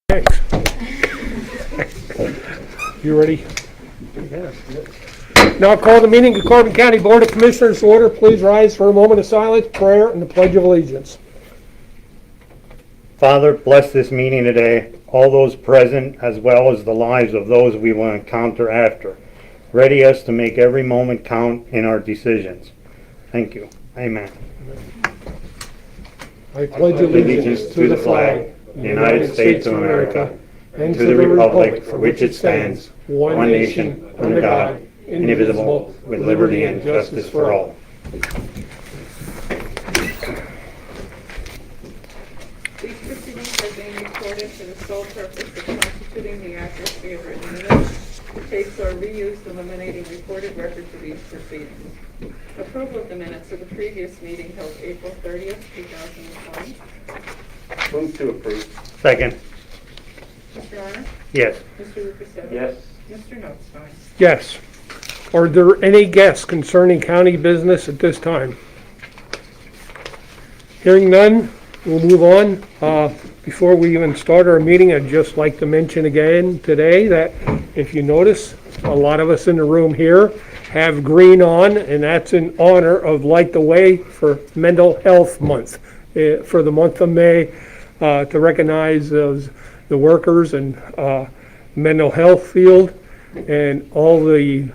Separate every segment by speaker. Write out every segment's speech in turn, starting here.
Speaker 1: Thanks. You ready?
Speaker 2: Yes.
Speaker 1: Now I'll call the meeting of Carbon County Board of Commissioners to order. Please rise for a moment of silence, prayer, and the Pledge of Allegiance.
Speaker 2: Father, bless this meeting today, all those present, as well as the lives of those we will encounter after. Ready us to make every moment count in our decisions. Thank you. Amen.
Speaker 1: I pledge allegiance to the flag of the United States of America and to the republic for which it stands, one nation, under God, indivisible, with liberty and justice for all.
Speaker 3: These proceedings are being recorded for the sole purpose of constituting the accuracy of written minutes. Tapes are reused, eliminating recorded records of these proceedings. Approval of the minutes of the previous meeting held April 30th, 2020.
Speaker 4: Move to approve.
Speaker 2: Second.
Speaker 3: Mr. Honor?
Speaker 2: Yes.
Speaker 3: Mr. Lukasevich?
Speaker 4: Yes.
Speaker 3: Mr. Notstein?
Speaker 1: Yes. Are there any guests concerning county business at this time? Hearing none, we'll move on. Before we even start our meeting, I'd just like to mention again today that if you notice, a lot of us in the room here have green on, and that's in honor of Light the Way for Mental Health Month, for the month of May, to recognize the workers and mental health field and all the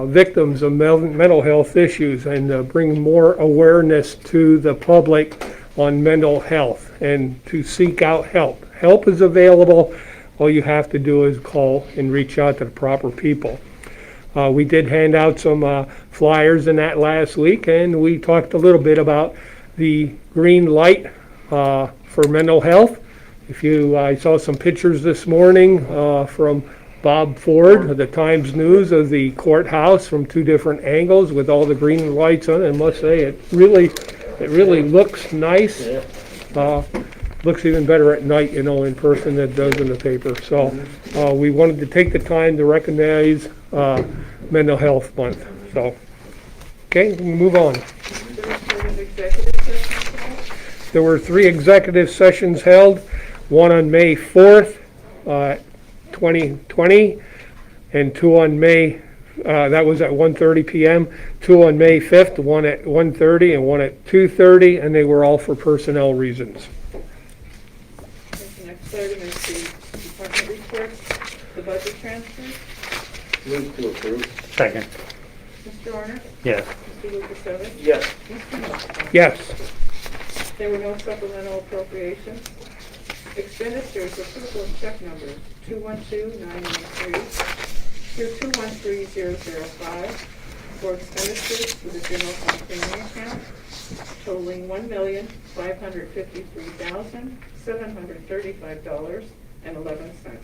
Speaker 1: victims of mental health issues, and bring more awareness to the public on mental health and to seek out help. Help is available. All you have to do is call and reach out to the proper people. We did hand out some flyers in that last week, and we talked a little bit about the green light for mental health. I saw some pictures this morning from Bob Ford of the Times News of the courthouse from two different angles with all the green lights on it. I must say it really looks nice. Looks even better at night, in person than it does in the paper. So we wanted to take the time to recognize Mental Health Month. So, okay, we'll move on.
Speaker 3: The report of executive session held.
Speaker 1: There were 3 executive sessions held, one on May 4th, 2020, and 2 on May, that was at 1:30 p.m., 2 on May 5th, one at 1:30 and one at 2:30, and they were all for personnel reasons.
Speaker 3: The next item is the department reports, the budget transfers.
Speaker 4: Move to approve.
Speaker 2: Second.
Speaker 3: Mr. Honor?
Speaker 2: Yes.
Speaker 3: Mr. Lukasevich?
Speaker 4: Yes.
Speaker 3: Mr. Notstein?
Speaker 1: Yes.
Speaker 3: There were no supplemental appropriations. Expenditures, approval of check numbers 212993 through 213005 for expenditures for the general fund premium account totaling $1,553,735.11.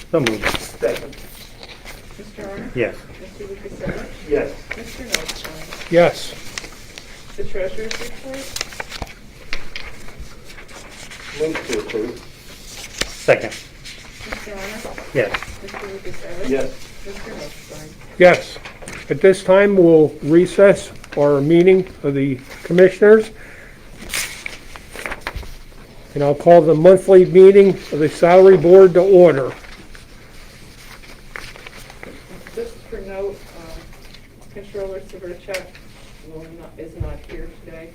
Speaker 2: So moved.
Speaker 4: Second.
Speaker 3: Mr. Honor?
Speaker 2: Yes.
Speaker 3: Mr. Lukasevich?
Speaker 4: Yes.
Speaker 3: Mr. Notstein?
Speaker 1: Yes.
Speaker 3: The treasurer's report.
Speaker 4: Move to approve.
Speaker 2: Second.
Speaker 3: Mr. Honor?
Speaker 2: Yes.
Speaker 3: Mr. Lukasevich?
Speaker 4: Yes.
Speaker 3: Mr. Notstein?
Speaker 1: Yes. At this time, we'll recess our meeting of the commissioners. And I'll call the monthly meeting of the salary board to order.
Speaker 3: Just for note, Controller Severchek is not here today.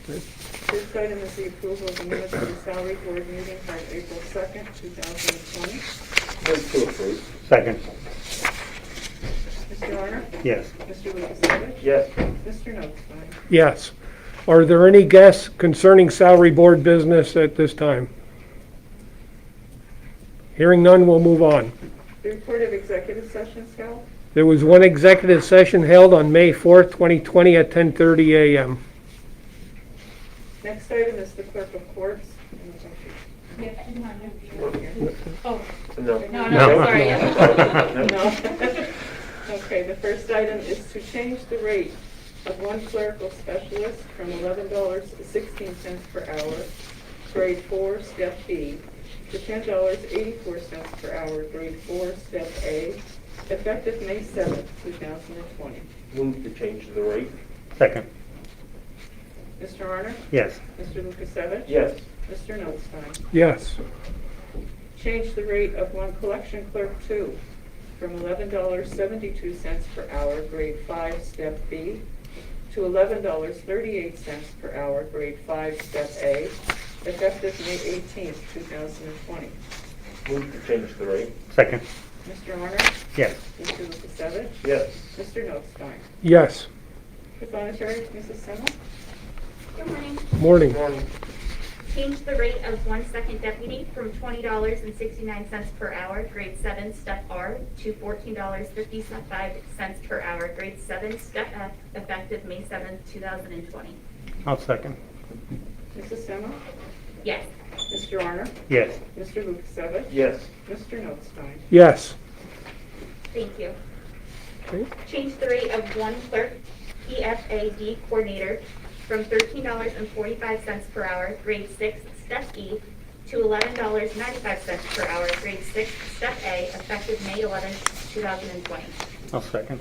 Speaker 3: This item is the approval of the minutes of the salary board meeting held April 2nd, 2020.
Speaker 4: Move to approve.
Speaker 2: Second.
Speaker 3: Mr. Honor?
Speaker 2: Yes.
Speaker 3: Mr. Lukasevich?
Speaker 4: Yes.
Speaker 3: Mr. Notstein?
Speaker 1: Yes. Are there any guests concerning salary board business at this time? Hearing none, we'll move on.
Speaker 3: The report of executive sessions held.
Speaker 1: There was one executive session held on May 4th, 2020 at 10:30 a.m.
Speaker 3: Next item is the clerk of courts.
Speaker 4: No.
Speaker 3: No,
Speaker 2: sorry.
Speaker 3: No. Okay, the first item is to change the rate of one clerical specialist from $11.16 per hour, grade 4, step B, to $10.84 per hour, grade 4, step A, effective May 7th, 2020.
Speaker 4: Move to change the rate.
Speaker 2: Second.
Speaker 3: Mr. Arner?
Speaker 2: Yes.
Speaker 3: Mr. Lukasevich?
Speaker 4: Yes.
Speaker 3: Mr. Notstein?
Speaker 1: Yes.
Speaker 3: Change the rate of one collection clerk 2 from $11.72 per hour, grade 5, step B, to $11.38 per hour, grade 5, step A, effective May 18th, 2020.
Speaker 4: Move to change the rate.
Speaker 2: Second.
Speaker 3: Mr. Honor?
Speaker 2: Yes.
Speaker 3: Mr. Lukasevich?
Speaker 4: Yes.
Speaker 3: Mr. Notstein?
Speaker 1: Yes.
Speaker 3: Proprietary, Mrs. Semmel?
Speaker 5: Good morning.
Speaker 1: Morning.
Speaker 4: Morning.
Speaker 5: Change the rate of one second deputy from $20.69 per hour, grade 7, step R, to $14.55 per hour, grade 7, step F, effective May 7th, 2020.
Speaker 2: I'll second.
Speaker 3: Mrs. Semmel?
Speaker 5: Yes.
Speaker 3: Mr. Honor?
Speaker 2: Yes.
Speaker 3: Mr. Lukasevich?
Speaker 4: Yes.
Speaker 3: Mr. Notstein?
Speaker 1: Yes.
Speaker 5: Thank you.
Speaker 1: Okay.
Speaker 5: Change the rate of one clerk, EFAD coordinator, from $13.45 per hour, grade 6, step E, to $11.95 per hour, grade 6, step A, effective May 11th, 2020.
Speaker 2: I'll second.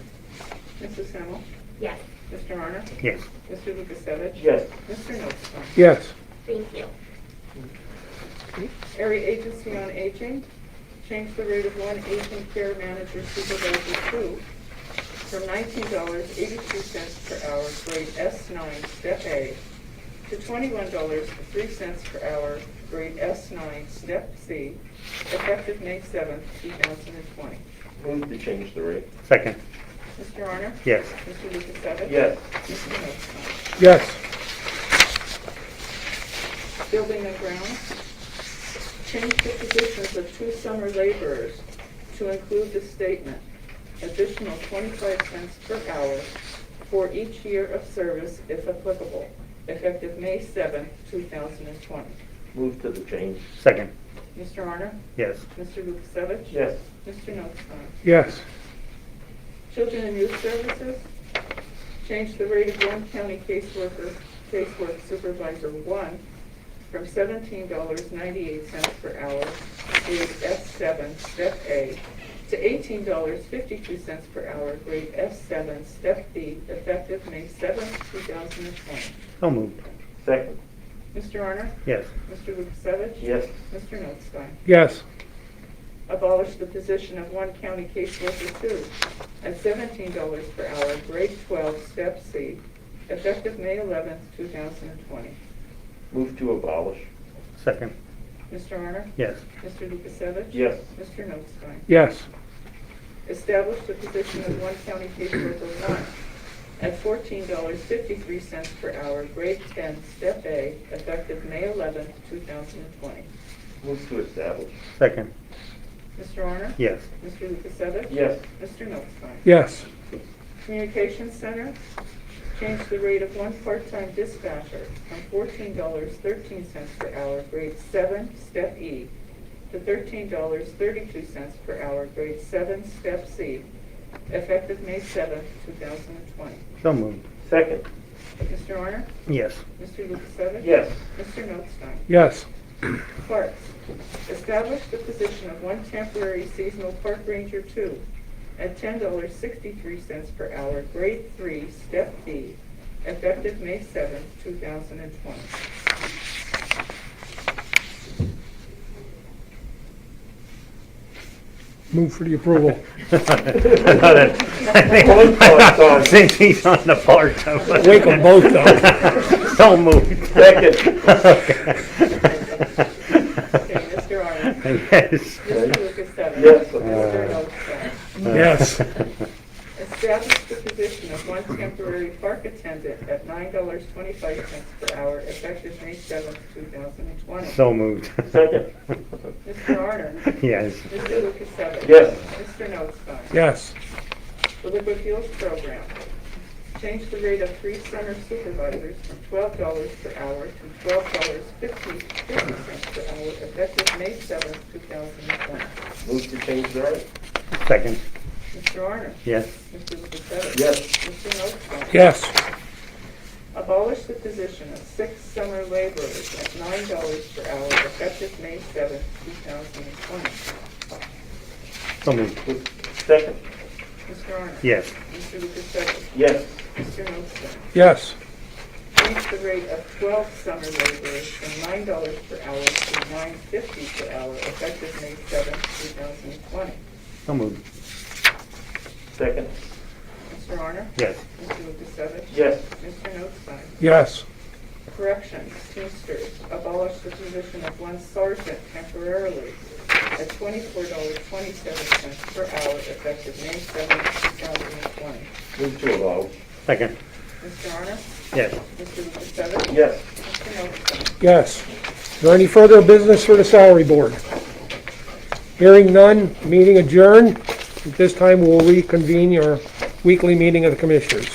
Speaker 3: Mrs. Semmel?
Speaker 5: Yes.
Speaker 3: Mr. Honor?
Speaker 2: Yes.
Speaker 3: Mr. Lukasevich?
Speaker 4: Yes.
Speaker 3: Mr. Notstein?
Speaker 1: Yes.
Speaker 5: Thank you.
Speaker 3: Area Agency on Aging, change the rate of one aging care manager supervisor 2 from $19.82 per hour, grade S9, step A, to $21.03 per hour, grade S9, step C, effective May 7th, 2020.
Speaker 4: Move to change the rate.
Speaker 2: Second.
Speaker 3: Mr. Honor?
Speaker 2: Yes.
Speaker 3: Mr. Lukasevich?
Speaker 4: Yes.
Speaker 3: Mr. Notstein?
Speaker 1: Yes.
Speaker 3: Building and Grounds, change the positions of 2 summer laborers to include the statement, additional 25 cents per hour for each year of service if applicable, effective May 7th, 2020.
Speaker 4: Move to the change.
Speaker 2: Second.
Speaker 3: Mr. Honor?
Speaker 2: Yes.
Speaker 3: Mr. Lukasevich?
Speaker 4: Yes.
Speaker 3: Mr. Notstein?
Speaker 1: Yes.
Speaker 3: Children and Youth Services, change the rate of one county casework supervisor 1 from $17.98 per hour, grade S7, step A, to $18.52 per hour, grade S7, step B, effective May 7th, 2020.
Speaker 2: So moved.
Speaker 4: Second.
Speaker 3: Mr. Honor?
Speaker 2: Yes.
Speaker 3: Mr. Lukasevich?
Speaker 4: Yes.
Speaker 3: Mr. Notstein?
Speaker 1: Yes.
Speaker 3: Abolish the position of one county caseworker 2 at $17 per hour, grade 12, step C, effective May 11th, 2020.
Speaker 4: Move to abolish.
Speaker 2: Second.
Speaker 3: Mr. Honor?
Speaker 2: Yes.
Speaker 3: Mr. Lukasevich?
Speaker 4: Yes.
Speaker 3: Mr. Notstein?
Speaker 1: Yes.
Speaker 3: Establish the position of one county caseworker 1 at $14.53 per hour, grade 10, step A, effective May 11th, 2020.
Speaker 4: Move to establish.
Speaker 2: Second.
Speaker 3: Mr. Honor?
Speaker 2: Yes.
Speaker 3: Mr. Lukasevich?
Speaker 4: Yes.
Speaker 3: Mr. Notstein?
Speaker 1: Yes.
Speaker 3: Communications Center, change the rate of one part-time dispatcher from $14.13 per hour, grade 7, step E, to $13.32 per hour, grade 7, step C, effective May 7th, 2020.
Speaker 2: So moved.
Speaker 4: Second.
Speaker 3: Mr. Honor?
Speaker 2: Yes.
Speaker 3: Mr. Lukasevich?
Speaker 4: Yes.
Speaker 3: Mr. Notstein?
Speaker 1: Yes.
Speaker 3: Parks, establish the position of one temporary seasonal park ranger 2 at $10.63 per hour, grade 3, step B, effective May 7th, 2020.
Speaker 1: Move for the approval.
Speaker 2: I think he's on the part.
Speaker 1: Wake them both up.
Speaker 2: So moved.
Speaker 4: Second.
Speaker 3: Okay, Mr. Honor?
Speaker 2: Yes.
Speaker 3: Mr. Lukasevich?
Speaker 4: Yes.
Speaker 3: Mr. Notstein?
Speaker 1: Yes.
Speaker 3: Establish the position of one temporary park attendant at $9.25 per hour, effective May 7th, 2020.
Speaker 2: So moved.
Speaker 4: Second.
Speaker 3: Mr. Honor?
Speaker 2: Yes.
Speaker 3: Mr. Lukasevich?
Speaker 4: Yes.
Speaker 3: Mr. Notstein?
Speaker 1: Yes.
Speaker 3: The Liquid Fuels Program, change the rate of 3 summer supervisors from $12 per hour to $12.50 per hour, effective May 7th, 2020.
Speaker 4: Move to change the rate.
Speaker 2: Second.
Speaker 3: Mr. Honor?
Speaker 2: Yes.
Speaker 3: Mr. Lukasevich?
Speaker 4: Yes.
Speaker 3: Mr. Notstein?
Speaker 1: Yes.
Speaker 3: Abolish the position of 6 summer laborers at $9 per hour, effective May 7th, 2020.
Speaker 2: So moved.
Speaker 4: Second.
Speaker 3: Mr. Honor?
Speaker 2: Yes.
Speaker 3: Mr. Lukasevich?
Speaker 4: Yes.
Speaker 3: Mr. Notstein?
Speaker 1: Yes.
Speaker 3: change the rate of 12 summer laborers from $9 per hour to $9.50 per hour effective May 7, 2020.
Speaker 2: So moved.
Speaker 4: Second.
Speaker 3: Mr. Honor?
Speaker 2: Yes.
Speaker 3: Mr. Lukasevich?
Speaker 4: Yes.
Speaker 3: Mr. Notstein?
Speaker 1: Yes.
Speaker 3: Corrections, Teamsters, abolish the position of one sergeant temporarily at $24.27 per hour effective May 7, 2020.
Speaker 4: Move to abolish.
Speaker 2: Second.
Speaker 3: Mr. Honor?
Speaker 2: Yes.
Speaker 3: Mr. Lukasevich?
Speaker 4: Yes.
Speaker 3: Mr. Notstein?
Speaker 1: Yes. Is there any further business for the salary board? Hearing none, meeting adjourned. At this time, we'll reconvene your weekly meeting of the commissioners.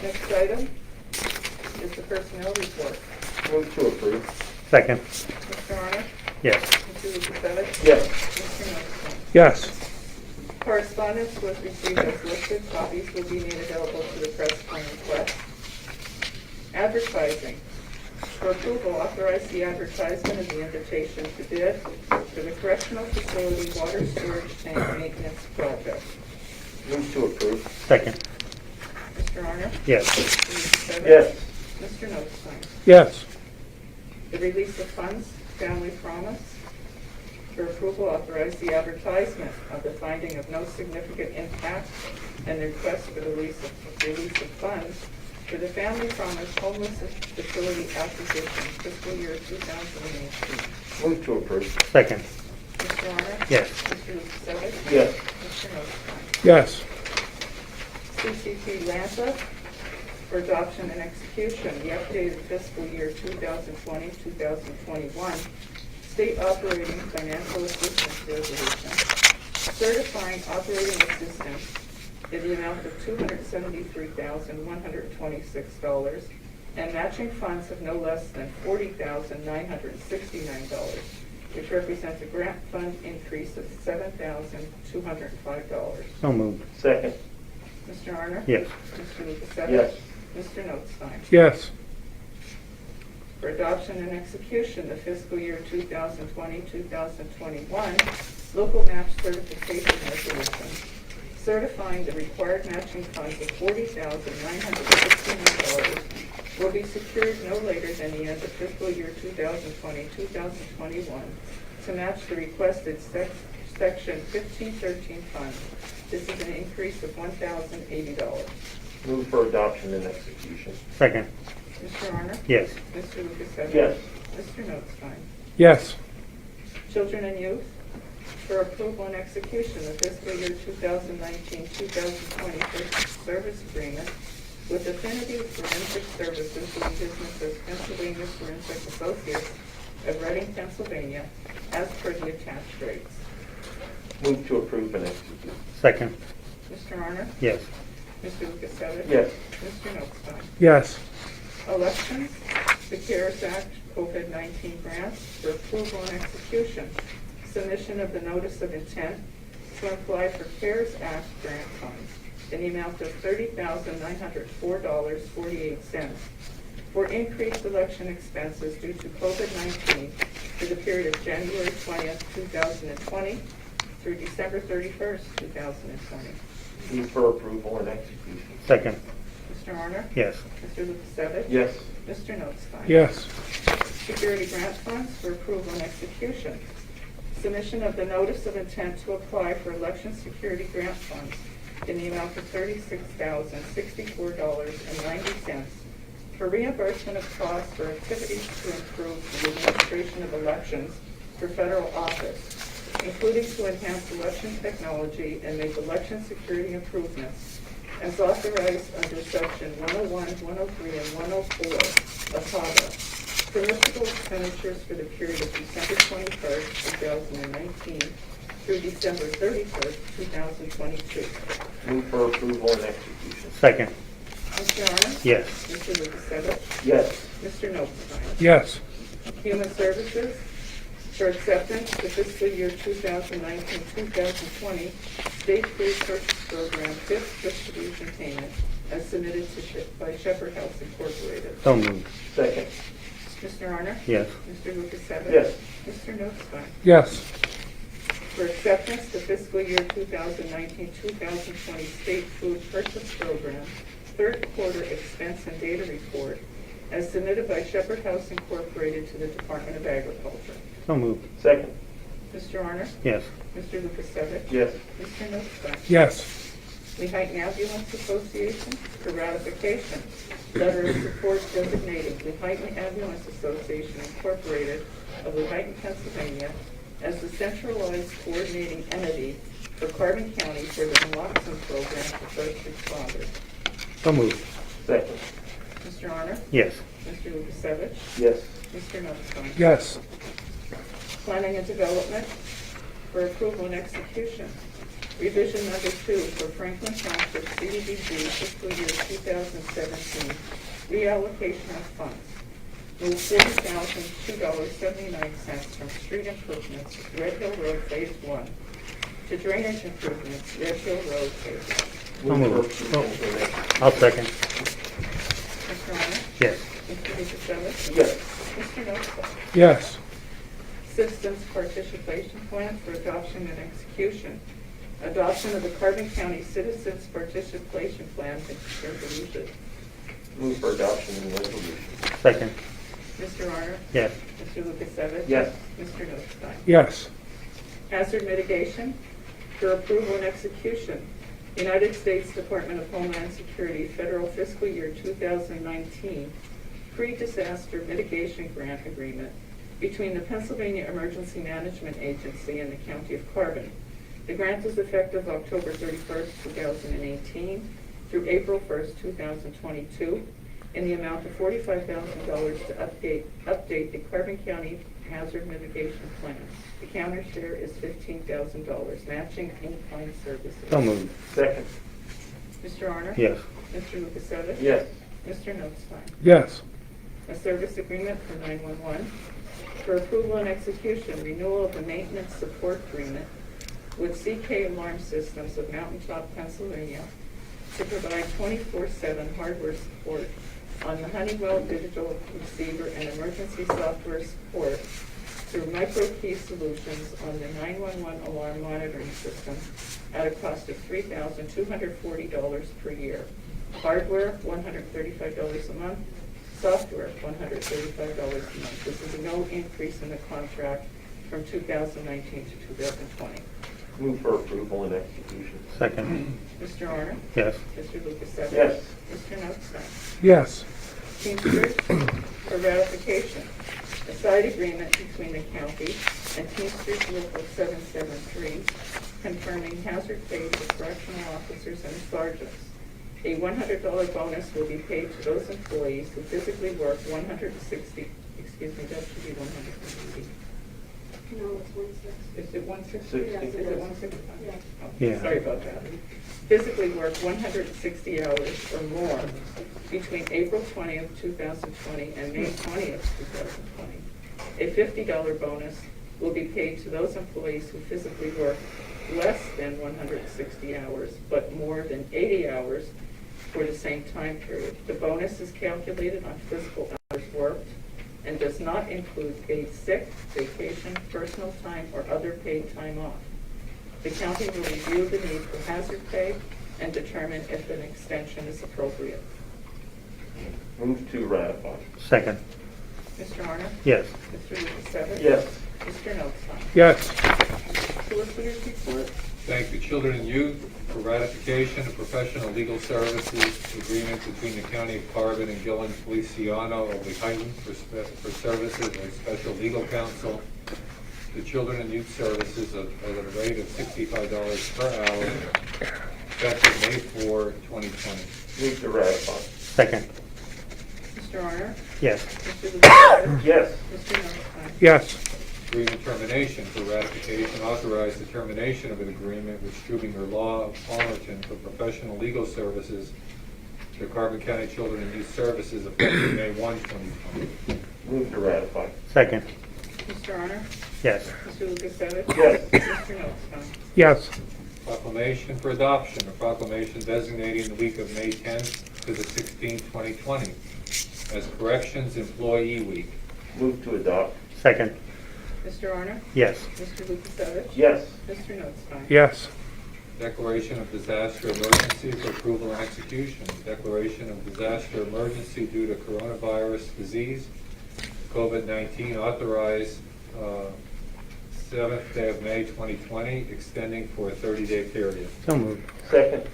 Speaker 3: Next item is the personnel report.
Speaker 4: Move to approve.
Speaker 2: Second.
Speaker 3: Mr. Honor?
Speaker 2: Yes.
Speaker 3: Mr. Lukasevich?
Speaker 4: Yes.
Speaker 3: Mr. Notstein?
Speaker 1: Yes.
Speaker 3: Correspondence was received as listed. Copies will be made available to the press upon request. Advertising. For approval, authorize the advertisement of the invitation to bid for the correctional facility water storage tank maintenance project.
Speaker 4: Move to approve.
Speaker 2: Second.
Speaker 3: Mr. Honor?
Speaker 2: Yes.
Speaker 3: Mr. Lukasevich?
Speaker 4: Yes.
Speaker 3: Mr. Notstein?
Speaker 1: Yes.
Speaker 3: The release of funds, Family Promise. For approval, authorize the advertisement of the finding of no significant impact and the request for the release of funds for the Family Promise Homeless Facility Acquisition fiscal year 2018.
Speaker 4: Move to approve.
Speaker 2: Second.
Speaker 3: Mr. Honor?
Speaker 2: Yes.
Speaker 3: Mr. Lukasevich?
Speaker 4: Yes.
Speaker 3: Mr. Notstein?
Speaker 1: Yes.
Speaker 3: CCP Lanta for adoption and execution, the updated fiscal year 2020-2021 state operating financial assistance resolution, certifying operating assistance in the amount of $273,126 and matching funds of no less than $40,969, which represents a grant fund increase of $7,205.
Speaker 2: So moved.
Speaker 4: Second.
Speaker 3: Mr. Honor?
Speaker 2: Yes.
Speaker 3: Mr. Lukasevich?
Speaker 4: Yes.
Speaker 3: Mr. Notstein?
Speaker 1: Yes.
Speaker 3: For adoption and execution, the fiscal year 2020-2021 local match certification resolution, certifying the required matching funds of $40,969 will be secured no later than the end of fiscal year 2020-2021 to match the requested Section 1513 funds. This is an increase of $1,080.
Speaker 4: Move for adoption and execution.
Speaker 2: Second.
Speaker 3: Mr. Honor?
Speaker 2: Yes.
Speaker 3: Mr. Lukasevich?
Speaker 4: Yes.
Speaker 3: Mr. Notstein?
Speaker 1: Yes.
Speaker 3: Children and Youth, for approval and execution of fiscal year 2019-2020 service agreement with Affinity Forensic Services doing business as Pennsylvania Forensic Associates of Reading, Pennsylvania, as per the attached rates.
Speaker 4: Move to approve and execute.
Speaker 2: Second.
Speaker 3: Mr. Honor?
Speaker 2: Yes.
Speaker 3: Mr. Lukasevich?
Speaker 4: Yes.
Speaker 3: Mr. Notstein?
Speaker 1: Yes.
Speaker 3: Elections, the CARES Act COVID-19 grants for approval and execution. Submission of the notice of intent to apply for CARES Act grant funds in the amount of $30,904.48 for increased election expenses due to COVID-19 for the period of January 20th, 2020 through December 31st, 2020.
Speaker 4: Move for approval and execution.
Speaker 2: Second.
Speaker 3: Mr. Honor?
Speaker 2: Yes.
Speaker 3: Mr. Lukasevich?
Speaker 4: Yes.
Speaker 3: Mr. Notstein?
Speaker 1: Yes.
Speaker 3: Security grant funds for approval and execution. Submission of the notice of intent to apply for election security grant funds in the amount of $36,064.90 for reimbursement of costs for activities to improve the administration of elections for federal office, including to enhance election technology and make election security improvements as authorized under Section 101, 103, and 104 of HAVA. Permissible expenditures for the period of December 21st, 2019 through December 31st, 2022.
Speaker 4: Move for approval and execution.
Speaker 2: Second.
Speaker 3: Mr. Honor?
Speaker 2: Yes.
Speaker 3: Mr. Lukasevich?
Speaker 4: Yes.
Speaker 3: Mr. Notstein?
Speaker 1: Yes.
Speaker 3: Human Services for acceptance, the fiscal year 2019-2020 State Food Purchase Program 5th distribution payment as submitted by Shepherd House Incorporated.
Speaker 2: So moved.
Speaker 4: Second.
Speaker 3: Mr. Honor?
Speaker 2: Yes.
Speaker 3: Mr. Lukasevich?
Speaker 4: Yes.
Speaker 3: Mr. Notstein?
Speaker 1: Yes.
Speaker 3: For acceptance, the fiscal year 2019-2020 State Food Purchase Program third quarter expense and data report as submitted by Shepherd House Incorporated to the Department of Agriculture.
Speaker 2: So moved.
Speaker 4: Second.
Speaker 3: Mr. Honor?
Speaker 2: Yes.
Speaker 3: Mr. Lukasevich?
Speaker 4: Yes.
Speaker 3: Mr. Notstein?
Speaker 1: Yes.
Speaker 3: Lehigh Ambulance Association for ratification. Letter of support designating Lehigh Ambulance Association Incorporated of Lehigh, Pennsylvania as the centralized coordinating entity for Carbon County for the naloxone program for first responders.
Speaker 2: So moved.
Speaker 4: Second.
Speaker 3: Mr. Honor?
Speaker 2: Yes.
Speaker 3: Mr. Lukasevich?
Speaker 4: Yes.
Speaker 3: Mr. Notstein?
Speaker 1: Yes.
Speaker 3: Planning and Development for approval and execution. Revision number 2 for Franklin Township CDBG fiscal year 2017 reallocation of funds. Move $40,002.79 from street improvements, Red Hill Road Phase 1, to drainage improvements, Red Hill Road Phase 1.
Speaker 2: So
Speaker 4: Move
Speaker 2: moved.
Speaker 4: for approval for next.
Speaker 2: I'll second.
Speaker 3: Mr. Honor?
Speaker 2: Yes.
Speaker 3: Mr. Lukasevich?
Speaker 4: Yes.
Speaker 3: Mr. Notstein?
Speaker 1: Yes.
Speaker 3: Citizens Participation Plan for adoption and execution. Adoption of the Carbon County Citizens Participation Plan resolution.
Speaker 4: Move for adoption and resolution.
Speaker 2: Second.
Speaker 3: Mr. Honor?
Speaker 2: Yes.
Speaker 3: Mr. Lukasevich?
Speaker 4: Yes.
Speaker 3: Mr. Notstein?
Speaker 1: Yes.
Speaker 3: Hazard mitigation for approval and execution. United States Department of Homeland Security Federal Fiscal Year 2019 Pre-Disaster Mitigation Grant Agreement between the Pennsylvania Emergency Management Agency and the County of Carbon. The grant is effective October 31st, 2018 through April 1st, 2022 in the amount of $45,000 to update the Carbon County Hazard Mitigation Plan. The counter share is $15,000, matching in-kind services.
Speaker 2: So moved.
Speaker 4: Second.
Speaker 3: Mr. Honor?
Speaker 2: Yes.
Speaker 3: Mr. Lukasevich?
Speaker 4: Yes.
Speaker 3: Mr. Notstein?
Speaker 1: Yes.
Speaker 3: A service agreement for 911 for approval and execution, renewal of the maintenance support agreement with CK Alarm Systems of Mountaintop, Pennsylvania to provide 24/7 hardware support on the Honeywell digital receiver and emergency software support through MicroKey Solutions on the 911 alarm monitoring system at a cost of $3,240 per year. Hardware, $135 a month. Software, $135 a month. This is no increase in the contract from 2019 to 2020.
Speaker 4: Move for approval and execution.
Speaker 2: Second.
Speaker 3: Mr. Honor?
Speaker 2: Yes.
Speaker 3: Mr. Lukasevich?
Speaker 4: Yes.
Speaker 3: Mr. Notstein?
Speaker 1: Yes.
Speaker 3: Teamsters for ratification. A side agreement between the county and Teamsters Local 773 confirming hazard pay for correctional officers and sergeants. A $100 bonus will be paid to those employees who physically work 160, excuse me, that should be 160.
Speaker 5: No, it's 1/6.
Speaker 3: Is it 160?
Speaker 4: 60.
Speaker 3: Is it 165?
Speaker 5: Yeah.
Speaker 3: Oh,
Speaker 2: Yeah.
Speaker 3: Sorry about that. Physically work 160 hours or more between April 20th, 2020 and May 20th, 2020. A $50 bonus will be paid to those employees who physically work less than 160 hours, but more than 80 hours for the same time period. The bonus is calculated on physical hours worked and does not include paid sick, vacation, personal time, or other paid time off. The county will review the need for hazard pay and determine if an extension is appropriate.
Speaker 4: Move to ratify.
Speaker 2: Second.
Speaker 3: Mr. Honor?
Speaker 2: Yes.
Speaker 3: Mr. Lukasevich?
Speaker 4: Yes.
Speaker 3: Mr. Notstein?
Speaker 1: Yes.
Speaker 3: Solicitor's report.
Speaker 6: Thank the Children and Youth for ratification of professional legal services agreement between the County of Carbon and Gillen Feliciano of Lehighton for services as special legal counsel. The Children and Youth Services at a rate of $65 per hour, effective May 4, 2020.
Speaker 4: Move to ratify.
Speaker 2: Second.
Speaker 3: Mr. Honor?
Speaker 2: Yes.
Speaker 3: Mr. Lukasevich?
Speaker 4: Yes.
Speaker 3: Mr. Notstein?
Speaker 1: Yes.
Speaker 6: Agreement termination for ratification, authorize the termination of an agreement with Strubinger Law of Palmerton for professional legal services to Carbon County Children and Youth Services effective May 1, 2020.
Speaker 4: Move to ratify.
Speaker 2: Second.
Speaker 3: Mr. Honor?
Speaker 2: Yes.
Speaker 3: Mr. Lukasevich?
Speaker 4: Yes.
Speaker 3: Mr. Notstein?
Speaker 1: Yes.
Speaker 6: Proclamation for adoption, a proclamation designating the week of May 10th to the 16th, 2020 as Corrections Employee Week.
Speaker 4: Move to adopt.
Speaker 2: Second.
Speaker 3: Mr. Honor?
Speaker 2: Yes.
Speaker 3: Mr. Lukasevich?
Speaker 4: Yes.
Speaker 3: Mr. Notstein?
Speaker 1: Yes.
Speaker 6: declaration of disaster emergency for approval and execution. Declaration of disaster emergency due to coronavirus disease, COVID-19, authorized 7th day of May 2020, extending for a 30-day period.
Speaker 2: So moved.
Speaker 4: Second.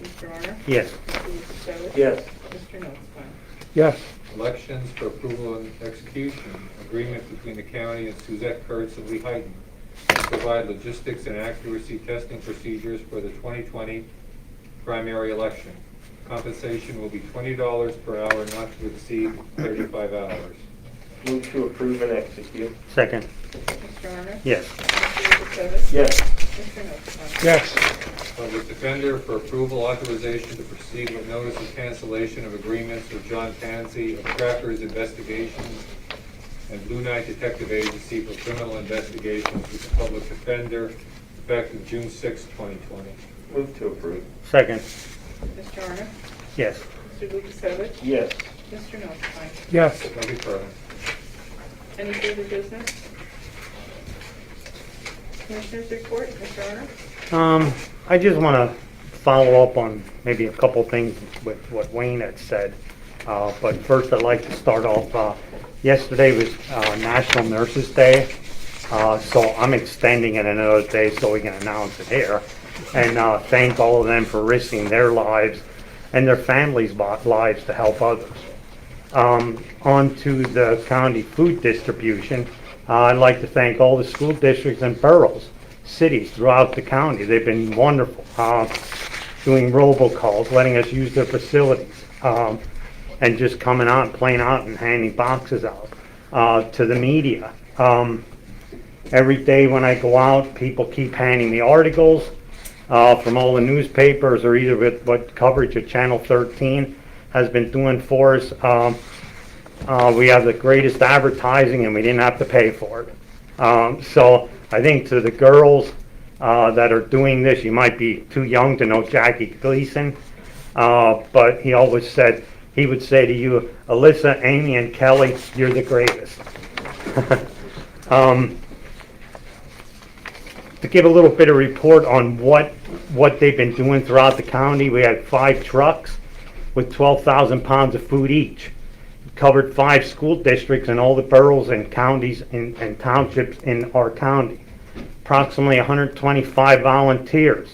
Speaker 3: Mr. Honor?
Speaker 2: Yes.
Speaker 3: Mr. Lukasevich?
Speaker 4: Yes.
Speaker 3: Mr. Notstein?
Speaker 1: Yes.
Speaker 6: Elections for approval and execution. Agreement between the county and Suzette Kurtz of Lehighton to provide logistics and accuracy testing procedures for the 2020 primary election. Compensation will be $20 per hour, not to exceed 35 hours.
Speaker 4: Move to approve and execute.
Speaker 2: Second.
Speaker 3: Mr. Honor?
Speaker 2: Yes.
Speaker 3: Mr. Lukasevich?
Speaker 4: Yes.
Speaker 3: Mr. Notstein?
Speaker 1: Yes.
Speaker 6: Public Defender for approval authorization to proceed with notice of cancellation of agreements with John Pansy of Crackers Investigations and Blue Knight Detective Agency for criminal investigations with the Public Defender effective June 6, 2020.
Speaker 4: Move to approve.
Speaker 2: Second.
Speaker 3: Mr. Honor?
Speaker 2: Yes.
Speaker 3: Mr. Lukasevich?
Speaker 4: Yes.
Speaker 3: Mr. Notstein?
Speaker 1: Yes.
Speaker 6: Thank you, President.
Speaker 3: Any further business? Commissioners report, Mr. Honor?
Speaker 2: I just want to follow up on maybe a couple things with what Wayne had said. But first, I'd like to start off, yesterday was National Nurses Day, so I'm extending it another day so we can announce it here. And thank all of them for risking their lives and their families' lives to help others. On to the county food distribution. I'd like to thank all the school districts and boroughs, cities throughout the county. They've been wonderful, doing robocalls, letting us use their facilities, and just coming out and playing out and handing boxes out to the media. Every day when I go out, people keep handing me articles from all the newspapers or either with what coverage of Channel 13 has been doing for us. We have the greatest advertising and we didn't have to pay for it. So I think to the girls that are doing this, you might be too young to know Jackie Gleason, but he always said, he would say to you, Alyssa, Amy, and Kelly, you're the greatest. To give a little bit of report on what they've been doing throughout the county, we had 5 trucks with 12,000 pounds of food each. Covered 5 school districts and all the boroughs and counties and townships in our county. Approximately 125 volunteers.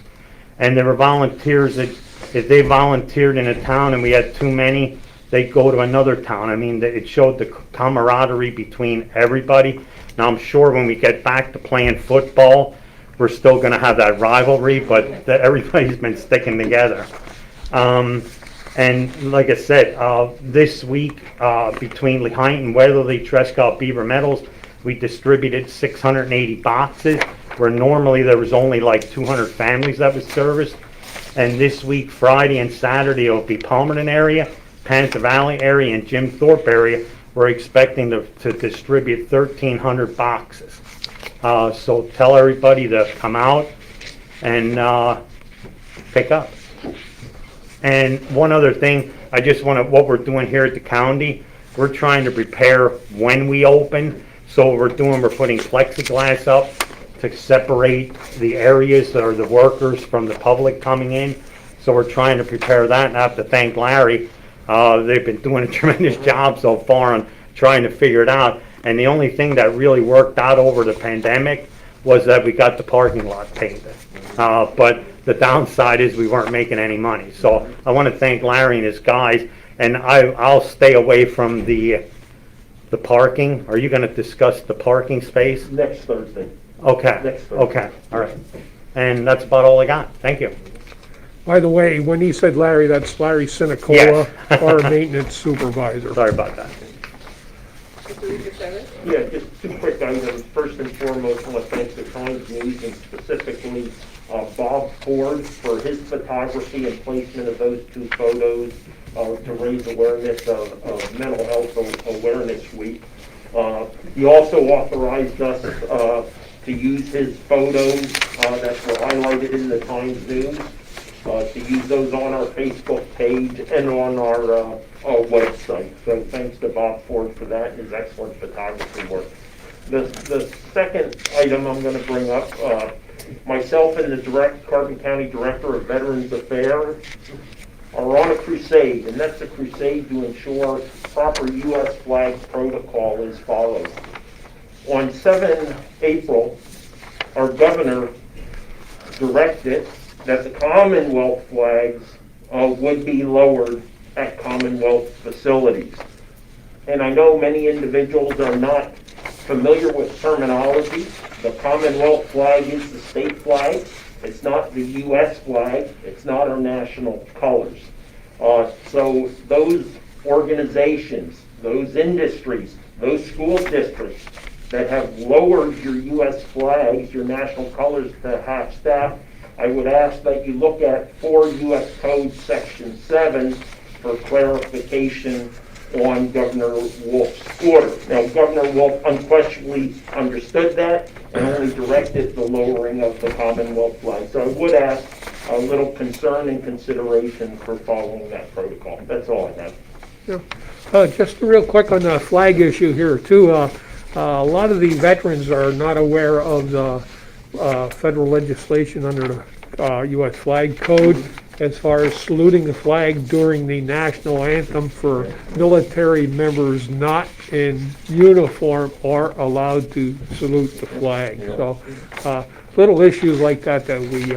Speaker 2: And there were volunteers that if they volunteered in a town and we had too many, they'd go to another town. I mean, it showed the camaraderie between everybody. Now I'm sure when we get back to playing football, we're still going to have that rivalry, but everybody's been sticking together. And like I said, this week between Lehighton, Weatherly, Trescott, Beaver Meadows, we distributed 680 boxes, where normally there was only like 200 families that was serviced. And this week, Friday and Saturday, it'll be Palmerton area, Panther Valley area, and Jim Thorpe area. We're expecting to distribute 1,300 boxes. So tell everybody to come out and pick up. And one other thing, I just want to, what we're doing here at the county, we're trying to prepare when we open. So what we're doing, we're putting plexiglass up to separate the areas that are the workers from the public coming in. So we're trying to prepare that, and I have to thank Larry. They've been doing a tremendous job so far on trying to figure it out. And the only thing that really worked out over the pandemic was that we got the parking lot painted. But the downside is we weren't making any money. So I want to thank Larry and his guys, and I'll stay away from the parking. Are you going to discuss the parking space?
Speaker 4: Next Thursday.
Speaker 2: Okay,
Speaker 4: Next Thursday.
Speaker 2: okay, all right. And that's about all I got. Thank you.
Speaker 1: By the way, when he said Larry, that's Larry Sinicola,
Speaker 2: Yes.
Speaker 1: our maintenance supervisor.
Speaker 2: Sorry about that.
Speaker 3: Mr. Lukasevich?
Speaker 4: Yeah, just 2 quick items. First and foremost, I want to thank the Times News and specifically Bob Ford for his photography and placement of those 2 photos to raise awareness of Mental Health Awareness Week. He also authorized us to use his photos that were highlighted in the Times News, to use those on our Facebook page and on our website. So thanks to Bob Ford for that and his excellent photography work. The second item I'm going to bring up, myself and the Carbon County Director of Veterans Affairs are on a crusade, and that's a crusade to ensure proper U.S. flag protocol is followed. On 7 April, our governor directed that the Commonwealth flags would be lowered at Commonwealth facilities. And I know many individuals are not familiar with terminology. The Commonwealth flag is the state flag. It's not the U.S. flag. It's not our national colors. So those organizations, those industries, those school districts that have lowered your U.S. flags, your national colors to half staff, I would ask that you look at 4 U.S. Code Section 7 for clarification on Governor Wolf's order. Now, Governor Wolf unquestionably understood that and only directed the lowering of the Commonwealth flag. So I would ask a little concern and consideration for following that protocol. That's all I have.
Speaker 1: Just real quick on the flag issue here too. A lot of the veterans are not aware of the federal legislation under the U.S. Flag Code as far as saluting the flag during the national anthem for military members not in uniform are allowed to salute the flag. So little issues like that we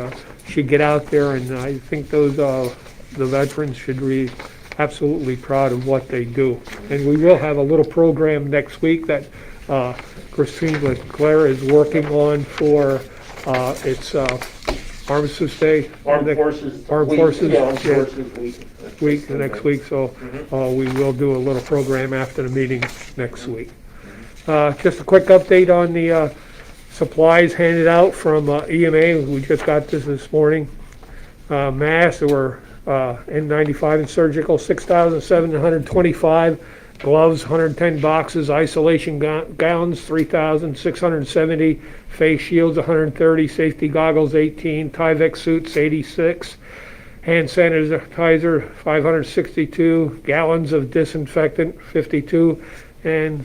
Speaker 1: should get out there, and I think those the veterans should be absolutely proud of what they do. And we will have a little program next week that Christine LeClaire is working on for its Armistice Day.
Speaker 4: Armed Forces.
Speaker 1: Yeah, Armed Forces
Speaker 4: Week.
Speaker 1: the next week, so we will do a little program after the meeting next week. Just a quick update on the supplies handed out from EMA. We just got this morning. Masks, there were N95 and surgical, 6,725. Gloves, 110 boxes. Isolation gowns, 3,670. Face shields, 130. Safety goggles, 18. Tyvek suits, 86. Hand sanitizer, 562. Gallons of disinfectant, 52. And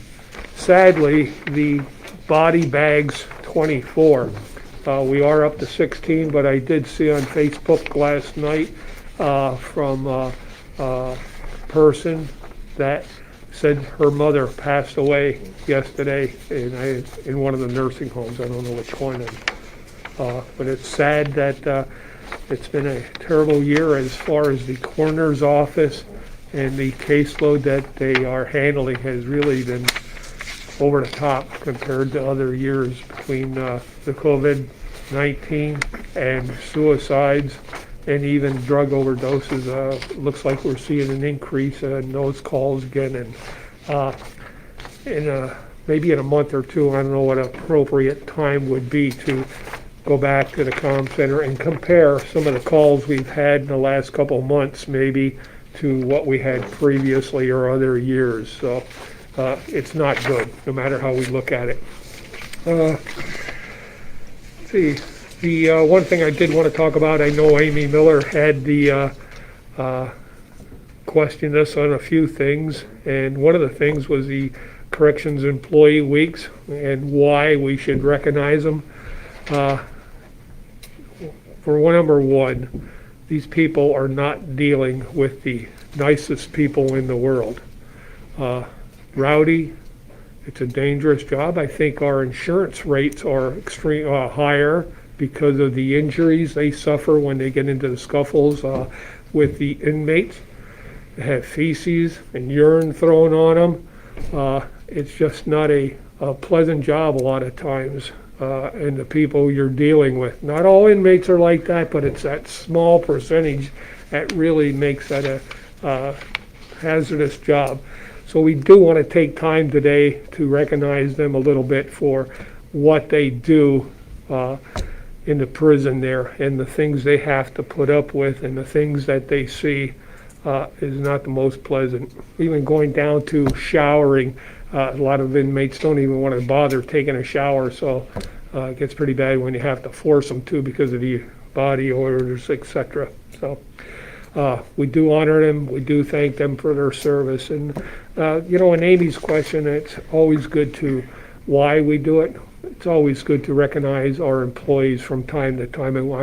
Speaker 1: sadly, the body bags, 24. We are up to 16, but I did see on Facebook last night from a person that said her mother passed away yesterday in one of the nursing homes. I don't know which one. But it's sad that it's been a terrible year as far as the coroner's office, and the caseload that they are handling has really been over the top compared to other years between the COVID-19 and suicides and even drug overdoses. Looks like we're seeing an increase in those calls again, and maybe in a month or two, I don't know what appropriate time would be to go back to the comm center and compare some of the calls we've had in the last couple of months maybe to what we had previously or other years. So it's not good, no matter how we look at it. Let's see. The one thing I did want to talk about, I know Amy Miller had the questioned us on a few things, and one of the things was the corrections employee weeks and why we should recognize them. For number one, these people are not dealing with the nicest people in the world. Rowdy, it's a dangerous job. I think our insurance rates are extreme higher because of the injuries they suffer when they get into the scuffles with the inmates. They have feces and urine thrown on them. It's just not a pleasant job a lot of times, and the people you're dealing with. Not all inmates are like that, but it's that small percentage that really makes that a hazardous job. So we do want to take time today to recognize them a little bit for what they do in the prison there, and the things they have to put up with, and the things that they see is not the most pleasant. Even going down to showering, a lot of inmates don't even want to bother taking a shower, so it gets pretty bad when you have to force them to because of the body odors, etc. So we do honor them, we do thank them for their service, and in Amy's question, it's always good to why we do it. it's always good to recognize our employees from time to time, and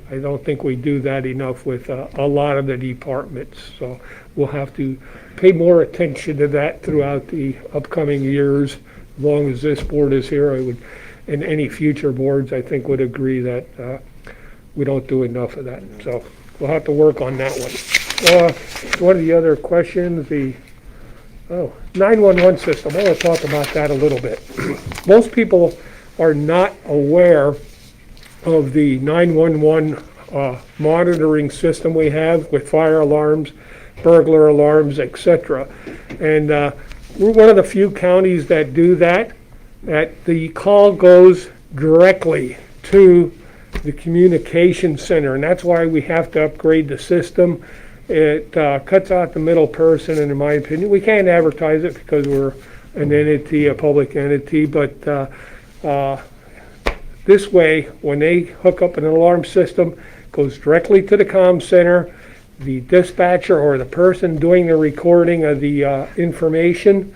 Speaker 1: I don't think we do that enough with a lot of the departments. So we'll have to pay more attention to that throughout the upcoming years. As long as this board is here, I would, and any future boards, I think would agree that we don't do enough of that. So we'll have to work on that one. One of the other questions, the 911 system. I want to talk about that a little bit. Most people are not aware of the 911 monitoring system we have with fire alarms, burglar alarms, etc. And we're one of the few counties that do that. That the call goes directly to the communication center, and that's why we have to upgrade the system. It cuts out the middle person, and in my opinion, we can't advertise it because we're an entity, a public entity, but this way, when they hook up an alarm system, it goes directly to the comm center. The dispatcher or the person doing the recording of the information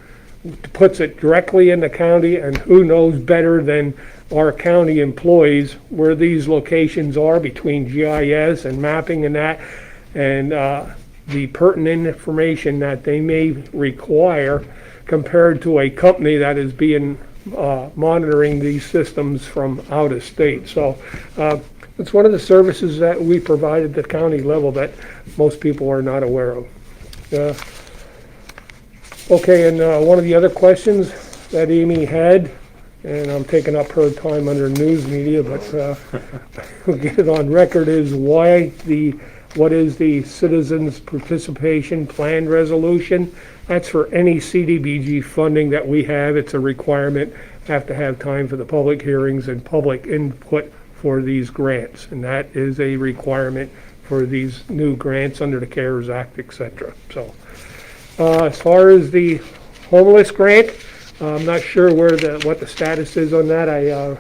Speaker 1: puts it directly in the county, and who knows better than our county employees where these locations are between GIS and mapping and that, and the pertinent information that they may require compared to a company that is being monitoring these systems from out of state. So it's one of the services that we provide at the county level that most people are not aware of. Okay, and one of the other questions that Amy had, and I'm taking up her time under news media, but we'll get it on record, is what is the Citizens Participation Plan Resolution? That's for any CDBG funding that we have. It's a requirement. Have to have time for the public hearings and public input for these grants, and that is a requirement for these new grants under the CARES Act, etc. So, as far as the homeless grant, I'm not sure what the status is on that. I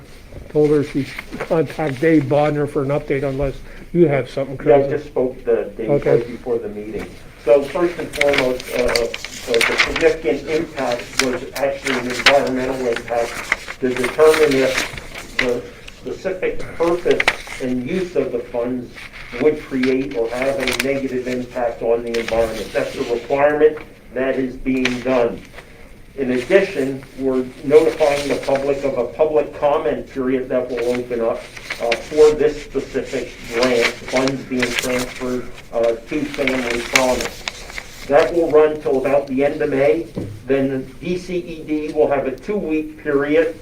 Speaker 1: told her she should contact Dave Bodner for an update unless you have something,
Speaker 4: Yeah, I
Speaker 1: Chris.
Speaker 4: just spoke to Dave
Speaker 1: Okay.
Speaker 4: right before the meeting. So first and foremost, the significant impact was actually an environmental impact to determine if the specific purpose and use of the funds would create or have a negative impact on the environment. That's a requirement that is being done. In addition, we're notifying the public of a public comment period that will open up for this specific grant, funds being transferred to Family Promise. That will run till about the end of May. Then the DCED will have a 2-week period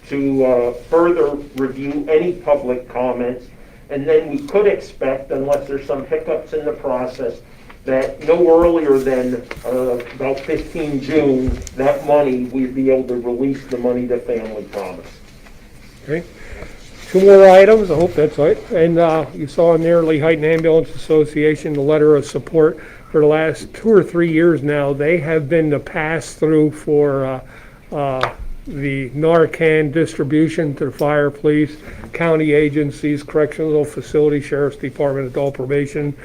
Speaker 4: to further review any public comments. And then we could expect, unless there's some hiccups in the process, that no earlier than about 15 June, that money, we'd be able to release the money to Family Promise.
Speaker 1: Okay. 2 more items, I hope that's right. And you saw in there, Lehigh Ambulance Association, the letter of support for the last 2 or 3 years now. They have been the pass-through for the Narcan distribution to the fire, police, county agencies, correctional facility, sheriff's department, adult probation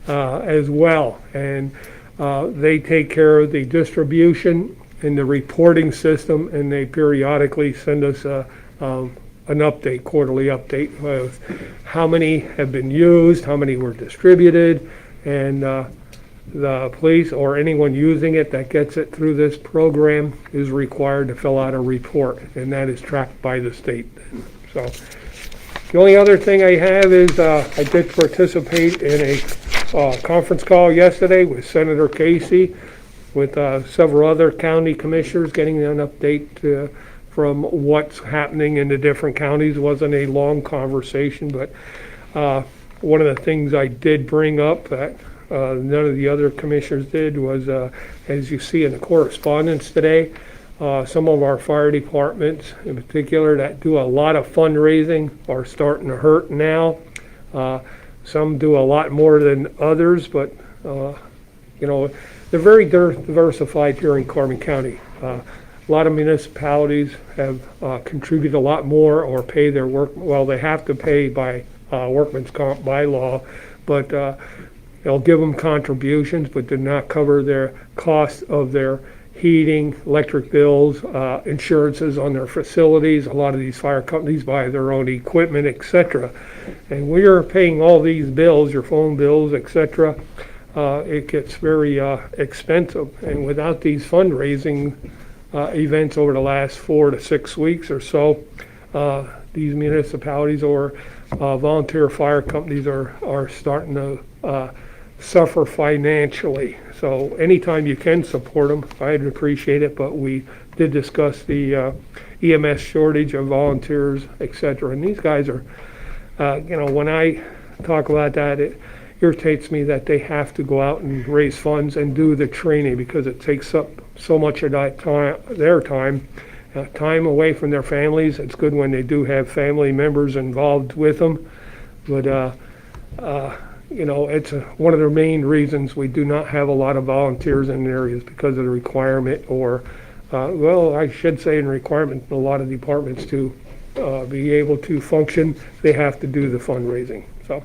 Speaker 1: as well. And they take care of the distribution and the reporting system, and they periodically send us an update, quarterly update of how many have been used, how many were distributed, and the police or anyone using it that gets it through this program is required to fill out a report, and that is tracked by the state. So the only other thing I have is I did participate in a conference call yesterday with Senator Casey with several other county commissioners, getting an update from what's happening in the different counties. It wasn't a long conversation, but one of the things I did bring up that none of the other commissioners did was, as you see in the correspondence today, some of our fire departments in particular that do a lot of fundraising are starting to hurt now. Some do a lot more than others, but they're very diversified here in Carbon County. A lot of municipalities have contributed a lot more or pay their work. Well, they have to pay by workman's comp by law, but they'll give them contributions, but do not cover their cost of their heating, electric bills, insurances on their facilities. A lot of these fire companies buy their own equipment, etc. And we are paying all these bills, your phone bills, etc. It gets very expensive. And without these fundraising events over the last 4 to 6 weeks or so, these municipalities or volunteer fire companies are starting to suffer financially. So anytime you can support them, I'd appreciate it, but we did discuss the EMS shortage of volunteers, etc. And these guys are, when I talk about that, it irritates me that they have to go out and raise funds and do the training because it takes up so much of that time, their time away from their families. It's good when they do have family members involved with them, but it's one of the main reasons we do not have a lot of volunteers in areas because of the requirement, or I should say in requirement in a lot of departments to be able to function, they have to do the fundraising. So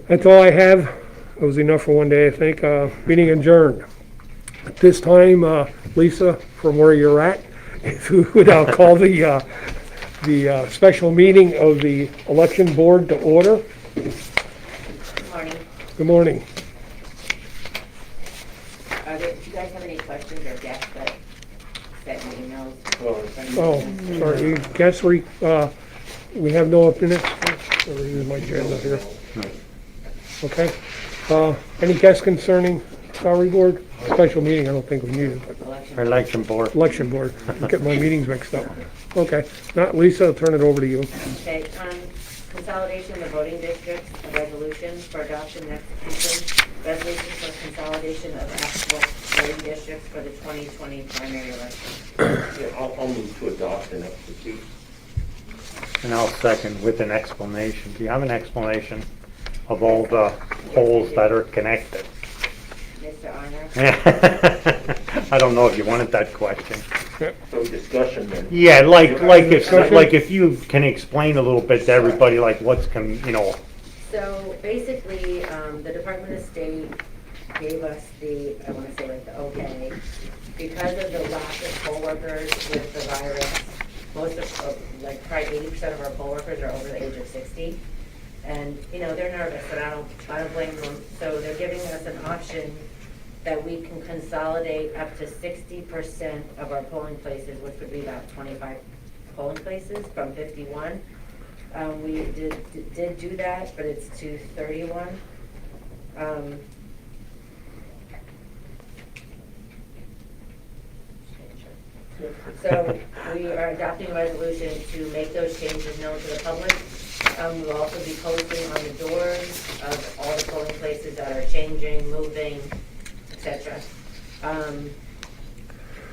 Speaker 1: that's all I have. It was enough for one day, I think. Meeting adjourned. At this time, Lisa, from where you're at, if you would call the special meeting of the election board to order.
Speaker 7: Good morning.
Speaker 1: Good morning.
Speaker 7: Do you guys have any questions or guests that sent me emails?
Speaker 1: Oh, sorry, guess we have no minutes. I'll use my agenda here. Okay. Any guests concerning salary board? Special meeting, I don't think we need it, but
Speaker 2: Election board.
Speaker 1: election board. Get my meetings mixed up. Okay. Not Lisa, I'll turn it over to you.
Speaker 7: Okay, consolidation of voting districts, a resolution for adoption and execution, resolution for consolidation of applicable voting districts for the 2020 primary election.
Speaker 4: Yeah, I'll move to adopt and execute.
Speaker 2: And I'll second with an explanation. Do you have an explanation of all the holes that are connected?
Speaker 7: Mr. Honor?
Speaker 2: I don't know if you wanted that question.
Speaker 4: So discussion then.
Speaker 2: Yeah, like if you can explain a little bit to everybody, like what's
Speaker 7: So basically, the Department of State gave us the, I want to say like the okay, because of the lack of poll workers with the virus. Most of, like probably 80% of our poll workers are over the age of 60. And, they're nervous, and I don't blame them. So they're giving us an option that we can consolidate up to 60% of our polling places, which would be about 25 polling places from 51. We did do that, but it's to 31. So we are adopting a resolution to make those changes known to the public. We'll also be posting on the doors of all the polling places that are changing, moving, etc.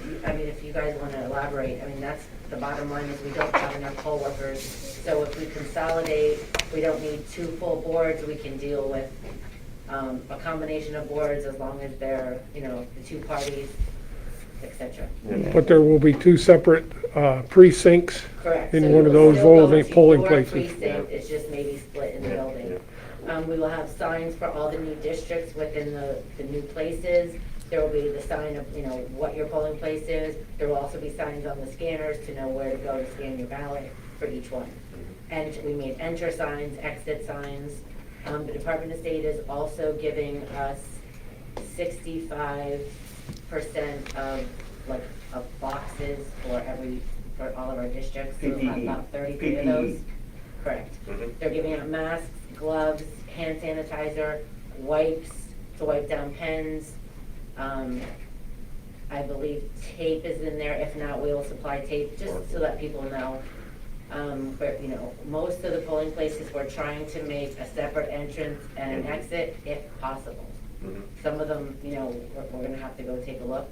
Speaker 7: If you guys want to elaborate, that's the bottom line is we don't have enough poll workers. So if we consolidate, we don't need 2 full boards. We can deal with a combination of boards as long as they're, the 2 parties, etc.
Speaker 1: But there will be 2 separate precincts
Speaker 7: Correct.
Speaker 1: in
Speaker 7: So
Speaker 1: one of
Speaker 7: you'll
Speaker 1: those
Speaker 7: still go
Speaker 1: voting
Speaker 7: to
Speaker 1: polling
Speaker 7: your
Speaker 1: places.
Speaker 7: precinct, it's just maybe split in the building. We will have signs for all the new districts within the new places. There will be the sign of, what your polling place is. There will also be signs on the scanners to know where to go to scan your ballot for each one. And we made enter signs, exit signs. The Department of State is also giving us 65% of boxes for all of our districts. So we'll have about 33 of those. Correct. They're giving out masks, gloves, hand sanitizer, wipes to wipe down pens. I believe tape is in there. If not, we will supply tape just to let people know. But most of the polling places we're trying to make a separate entrance and an exit if possible. Some of them, we're going to have to go take a look.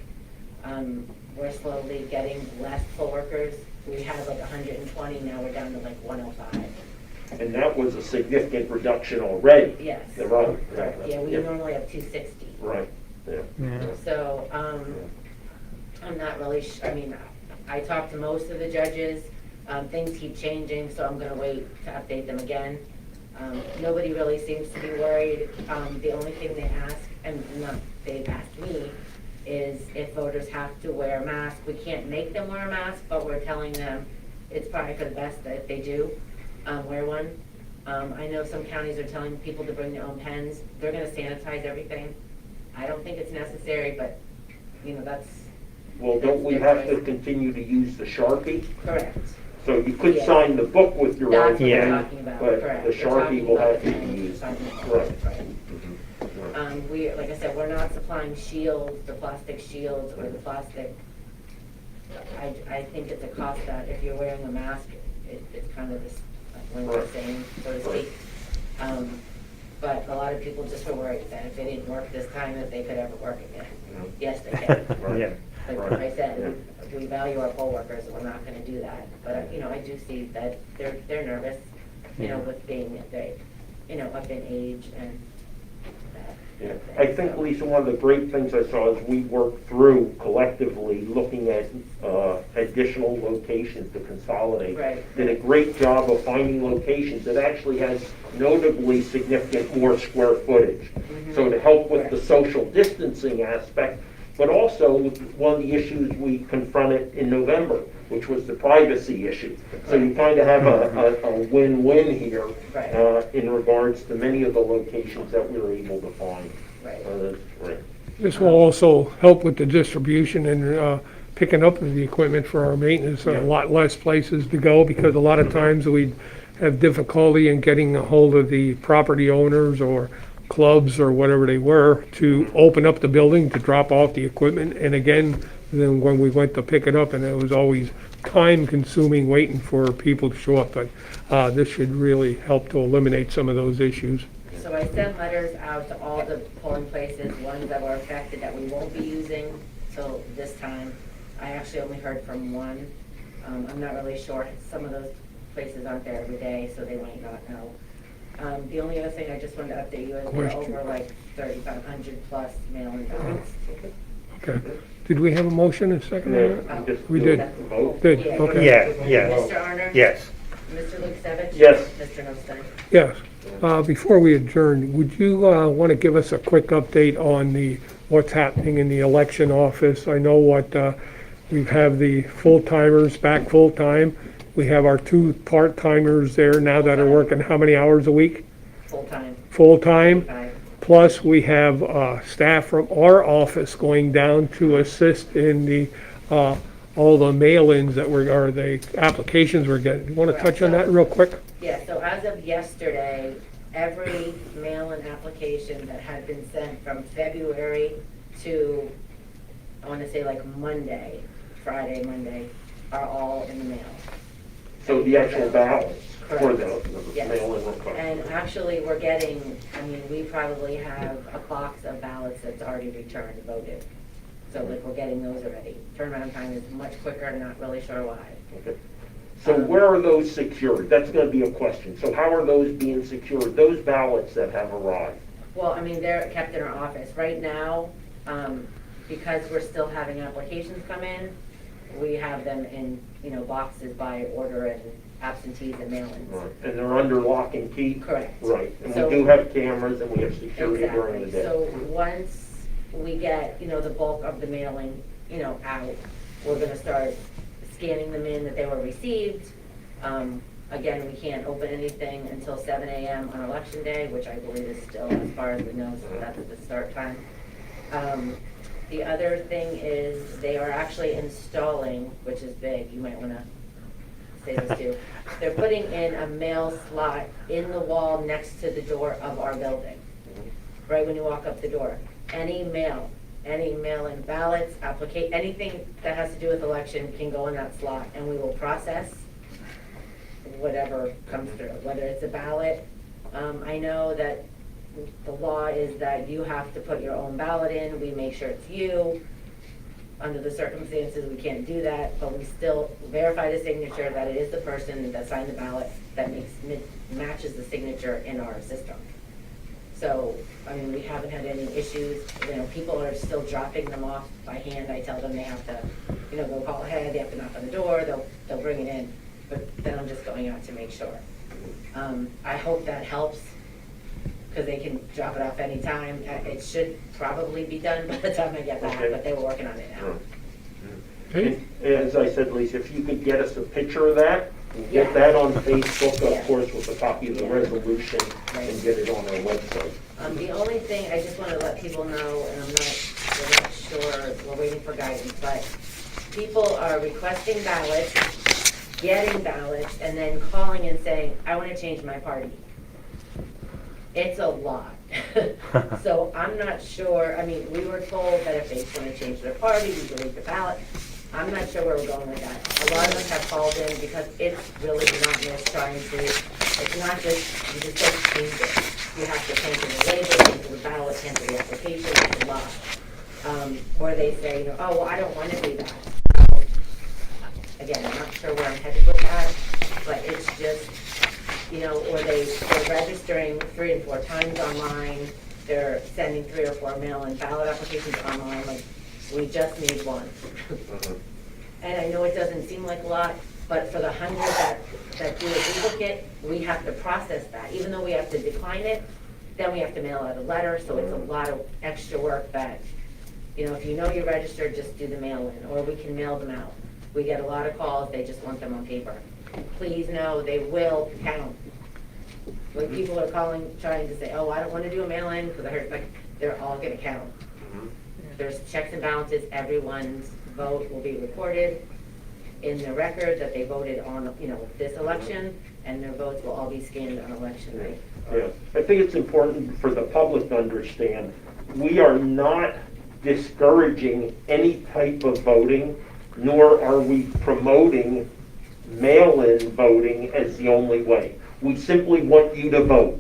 Speaker 7: We're slowly getting less poll workers. We had 120, now we're down to 105.
Speaker 4: And that was a significant reduction already.
Speaker 7: Yes.
Speaker 4: Right.
Speaker 7: Yeah, we normally have 260.
Speaker 4: Right, yeah.
Speaker 7: So, I'm not really, I talked to most of the judges. Things keep changing, so I'm going to wait to update them again. Nobody really seems to be worried. The only thing they ask, and not they've asked me, is if voters have to wear a mask, we can't make them wear a mask, but we're telling them it's probably for the best that if they do, wear one. I know some counties are telling people to bring their own pens. They're gonna sanitize everything. I don't think it's necessary, but, you know, that's
Speaker 4: Well, don't we have to continue to use the Sharpie?
Speaker 7: correct.
Speaker 4: So you could
Speaker 7: Yes.
Speaker 4: sign the book with your own
Speaker 7: That's what we're
Speaker 4: pen,
Speaker 7: talking about,
Speaker 4: but
Speaker 7: correct.
Speaker 4: the
Speaker 7: We're
Speaker 4: Sharpie
Speaker 7: talking
Speaker 4: will
Speaker 7: about
Speaker 4: have
Speaker 7: the
Speaker 4: to
Speaker 7: pen,
Speaker 4: be used.
Speaker 7: right.
Speaker 4: Right.
Speaker 7: We, like I said, we're not supplying shields, the plastic shields or the plastic. I think it's a cost that if you're wearing a mask, it's kind of this, when we're
Speaker 4: Right.
Speaker 7: saying, so to speak. But a lot of people just were worried that if it didn't work this time, that they could ever work again. Yes, they can.
Speaker 2: Yeah.
Speaker 7: Like I said, we value our poll workers, and we're not gonna do that. But, you know, I do see that they're nervous, you know, with being, you know, up in age and that.
Speaker 4: Yeah. I think, Lisa, one of the great things I saw is we worked through collectively looking at additional locations to consolidate.
Speaker 7: Right.
Speaker 4: Did a great job of finding locations that actually has notably significant more square footage. So to help with the social distancing aspect, but also one of the issues we confronted in November, which was the privacy issue. So you kind of have a win-win here
Speaker 7: Right.
Speaker 4: in regards to many of the locations that we were able to find.
Speaker 7: Right.
Speaker 4: That's great.
Speaker 1: This will also help with the distribution and picking up of the equipment for our maintenance, a lot less places to go, because a lot of times we have difficulty in getting a hold of the property owners or clubs or whatever they were to open up the building to drop off the equipment. And again, then when we went to pick it up, and it was always time consuming waiting for people to show up. But this should really help to eliminate some of those issues.
Speaker 7: So I sent letters out to all the polling places, ones that were affected that we won't be using till this time. I actually only heard from one. I'm not really sure. Some of those places aren't there every day, so they might not know. The only other thing I just wanted to update you is we're
Speaker 1: Question.
Speaker 7: over like 3,500 plus mail-in ballots.
Speaker 1: Okay. Did we have a motion and second on that?
Speaker 4: Yeah, just
Speaker 1: We
Speaker 4: do
Speaker 1: did.
Speaker 4: a vote.
Speaker 1: Did,
Speaker 7: Yeah.
Speaker 1: okay.
Speaker 2: Yeah,
Speaker 7: Mr. Arner?
Speaker 2: yes.
Speaker 7: Mr. Lukasevich?
Speaker 4: Yes.
Speaker 7: Mr. Nostine?
Speaker 1: Yes. Before we adjourn, would you want to give us a quick update on what's happening in the election office? I know we have the full-timers back full-time. We have our 2 part-timers there now that are working how many hours a week?
Speaker 7: Full-time.
Speaker 1: Full-time.
Speaker 7: 5.
Speaker 1: Plus, we have staff from our office going down to assist in all the mail-ins or the applications we're getting. You want to touch on that real quick?
Speaker 7: Yeah, so as of yesterday, every mail-in application that had been sent from February to, I want to say like Monday, Monday, are all in the mail.
Speaker 4: So the actual ballots for the
Speaker 7: Yes.
Speaker 4: mail-in request.
Speaker 7: And actually, we're getting, I mean, we probably have a box of ballots that's already returned and voted. So like, we're getting those already. Turnaround time is much quicker, not really sure why.
Speaker 4: Okay. So where are those secured? That's gonna be a question. So how are those being secured, those ballots that have arrived?
Speaker 7: Well, I mean, they're kept in our office. Right now, because we're still having applications come in, we have them in, you know, boxes by order and absentees and mail-ins.
Speaker 4: Right. And they're under lock and key?
Speaker 7: Correct.
Speaker 4: Right, and
Speaker 7: So-
Speaker 4: we do have cameras and we have security during the
Speaker 7: Exactly.
Speaker 4: day.
Speaker 7: So once we get, you know, the bulk of the mailing, you know, out, we're gonna start scanning them in that they were received. Again, we can't open anything until 7 a.m. on election day, which I believe is still, as far as we know, so that's the start time. The other thing is they are actually installing, which is big, you might wanna say this too. They're putting in a mail slot in the wall next to the door of our building, right when you walk up the door. Any mail-in ballots, anything that has to do with election can go in that slot, and we will process whatever comes through, whether it's a ballot. I know that the law is that you have to put your own ballot in, we make sure it's you. Under the circumstances, we can't do that, but we still verify the signature that it is the person that signed the ballot that matches the signature in our system. So, I mean, we haven't had any issues, you know, people are still dropping them off by hand. I tell them they have to, you know, go call ahead, they have to knock on the door, they'll bring it in, but then I'm just going out to make sure. I hope that helps. because they can drop it off anytime. It should probably be done by the time I get back,
Speaker 4: Okay.
Speaker 7: but they were working on it now.
Speaker 1: Okay,
Speaker 4: And as I said, Lisa, if you could get us a picture of that, and
Speaker 7: Yeah.
Speaker 4: get that on Facebook,
Speaker 7: Yeah.
Speaker 4: of course, with a copy of the
Speaker 7: Yeah.
Speaker 4: resolution,
Speaker 7: Right.
Speaker 4: and get it on our website.
Speaker 7: The only thing, I just want to let people know, and we're not sure, we're waiting for guidance, but people are requesting ballots, getting ballots, and then calling and saying, I want to change my party. It's a lot. So I'm not sure, I mean, we were told that if they want to change their party, we delete the ballot. I'm not sure where we're going with that. A lot of us have called in because it's really monotonous trying to, it's not just, you just don't change it. You have to cancel the label, cancel the ballot, cancel the application, it's a lot. Or they say, oh, well, I don't want to do that. Again, I'm not sure where I'm headed with that, but it's just, or they're registering 3 and 4 times online, they're sending 3 or 4 mail-in ballot applications online, like, we just need one. And I know it doesn't seem like a lot, but for the 100 that do a duplicate, we have to process that. Even though we have to decline it, then we have to mail out a letter, so it's a lot of extra work that, if you know you're registered, just do the mail-in, or we can mail them out. We get a lot of calls, they just want them on paper. Please know, they will count. When people are calling, trying to say, oh, I don't want to do a mail-in, because I heard, they're all gonna count. There's checks and balances, everyone's vote will be recorded in the record that they voted on, this election, and their votes will all be scanned on election night.
Speaker 4: Yeah, I think it's important for the public to understand, we are not discouraging any type of voting, nor are we promoting mail-in voting as the only way. We simply want you to vote.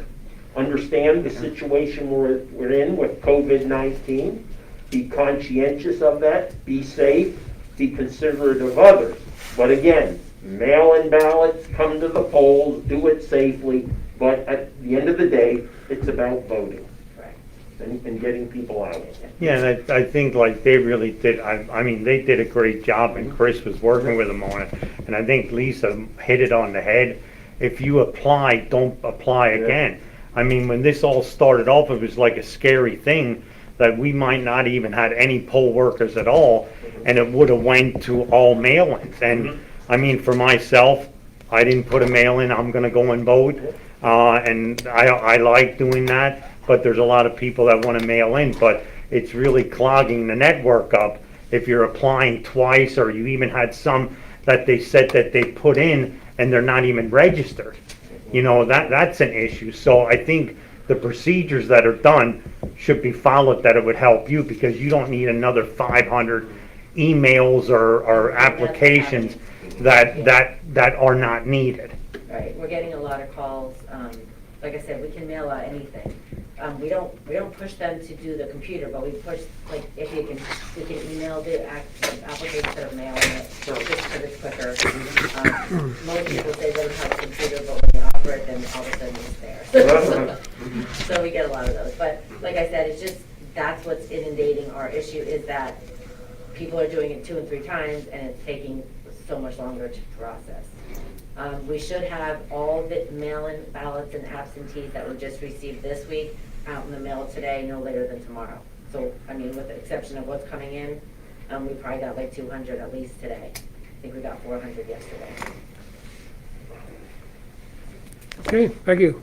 Speaker 4: Understand the situation we're in with COVID-19. Be conscientious of that, be safe, be considerate of others. But again, mail-in ballots, come to the polls, do it safely, but at the end of the day, it's about voting
Speaker 7: Correct.
Speaker 4: and getting people out.
Speaker 2: Yeah, and I think like they really did, I mean, they did a great job and Chris was working with them on it. And I think Lisa hit it on the head. If you apply, don't apply again. I mean, when this all started off, it was like a scary thing that we might not even had any poll workers at all, and it would have went to all mail-ins. And I mean, for myself, I didn't put a mail-in, I'm gonna go and vote, and I like doing that, but there's a lot of people that wanna mail in, but it's really clogging the network up if you're applying twice, or you even had some that they said that they put in and they're not even registered. That's an issue. So I think the procedures that are done should be followed, that it would help you, because you don't need another 500 emails or applications that are not needed.
Speaker 7: Right, we're getting a lot of calls. Like I said, we can mail out anything. We don't push them to do the computer, but we push, like, if we can email the application instead of mailing it, just because it's quicker. Most people say they don't have a computer, but when you offer it, then all of a sudden it's there. So we get a lot of those. But like I said, it's just, that's what's inundating our issue, is that people are doing it 2 and 3 times, and it's taking so much longer to process. We should have all the mail-in ballots and absentees that we just received this week out in the mail today, no later than tomorrow. So, I mean, with the exception of what's coming in, we probably got like 200 at least today. I think we got 400 yesterday.
Speaker 1: okay, thank you.